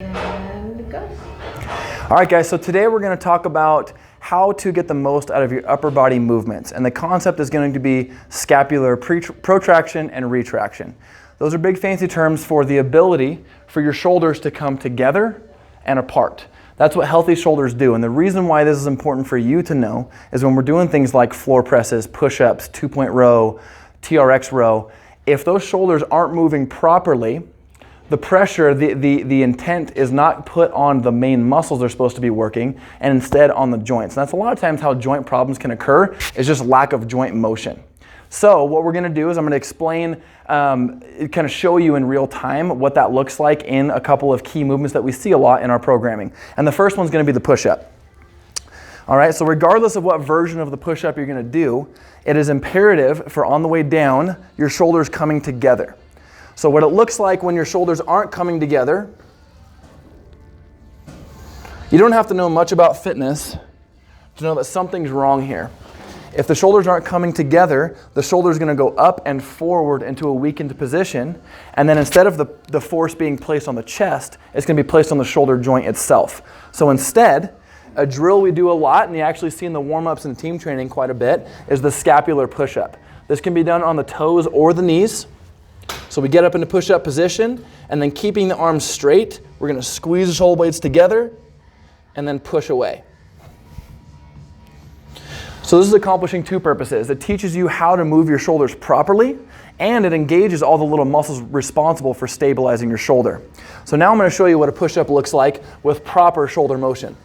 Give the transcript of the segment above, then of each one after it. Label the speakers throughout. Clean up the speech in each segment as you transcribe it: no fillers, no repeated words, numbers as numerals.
Speaker 1: And go.
Speaker 2: All right, guys, so today we're going to talk about how to get the most out of your upper body movements. And the concept is going to be scapular protraction and retraction. Those are big fancy terms for the ability for your shoulders to come together and apart. That's what healthy shoulders do. And the reason why this is important for you to know is when we're doing things like floor presses, push-ups, 2-point row, TRX row, if those shoulders aren't moving properly, the pressure, the intent is not put on the main muscles they're supposed to be working, and instead on the joints. And that's a lot of times how joint problems can occur, is just lack of joint motion. So what we're gonna do is I'm gonna explain, kind of show you in real time what that looks like in a couple of key movements that we see a lot in our programming. And the first one's gonna be the push-up. All right, so regardless of what version of the push-up you're gonna do, it is imperative for on the way down, your shoulders coming together. So what it looks like when your shoulders aren't coming together, you don't have to know much about fitness to know that something's wrong here. If the shoulders aren't coming together, the shoulder's gonna go up and forward into a weakened position, and then instead of the force being placed on the chest, it's gonna be placed on the shoulder joint itself. So instead, a drill we do a lot, and you actually see in the warm-ups and team training quite a bit, is the scapular push-up. This can be done on the toes or the knees. So we get up into push-up position, and then keeping the arms straight, we're going to squeeze the shoulder blades together and then push away. So this is accomplishing two purposes. It teaches you how to move your shoulders properly, and it engages all the little muscles responsible for stabilizing your shoulder. So now I'm going to show you what a push-up looks like with proper shoulder motion.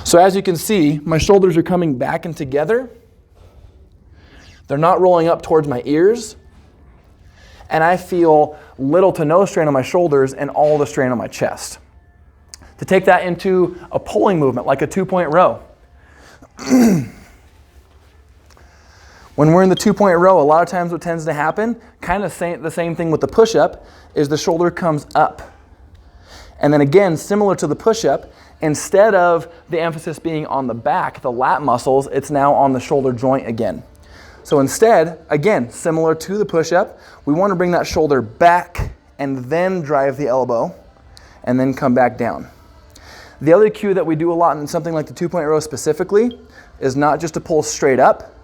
Speaker 2: So as you can see, my shoulders are coming back and together. They're not rolling up towards my ears, and I feel little to no strain on my shoulders and all the strain on my chest. To take that into a pulling movement, like a 2-point row. When we're in the 2-point row, a lot of times what tends to happen, kind of the same thing with the push-up, is the shoulder comes up. And then again, similar to the push-up, instead of the emphasis being on the back, the lat muscles, it's now on the shoulder joint again. So instead, again, similar to the push-up, we want to bring that shoulder back and then drive the elbow and then come back down. The other cue that we do a lot in something like the 2-point row specifically is not just to pull straight up,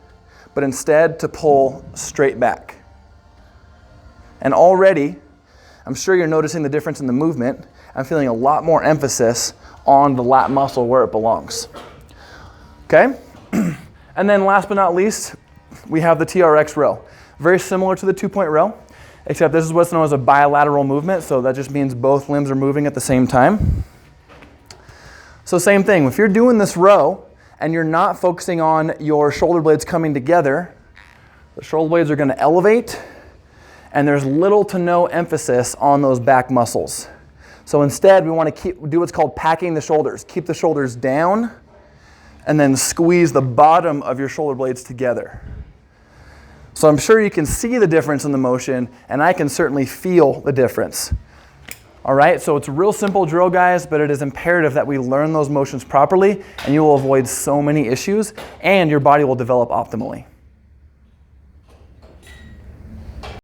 Speaker 2: but instead to pull straight back. And already, I'm sure you're noticing the difference in the movement. I'm feeling a lot more emphasis on the lat muscle where it belongs. Okay? And then last but not least, we have the TRX row. Very similar to the 2-point row, except this is what's known as a bilateral movement, so that just means both limbs are moving at the same time. So same thing, if you're doing this row and you're not focusing on your shoulder blades coming together, the shoulder blades are going to elevate, and there's little to no emphasis on those back muscles. So instead, we want to do what's called packing the shoulders. Keep the shoulders down, and then squeeze the bottom of your shoulder blades together. So I'm sure you can see the difference in the motion, and I can certainly feel the difference. All right, so it's a real simple drill, guys, but it is imperative that we learn those motions properly, and you will avoid so many issues, and your body will develop optimally.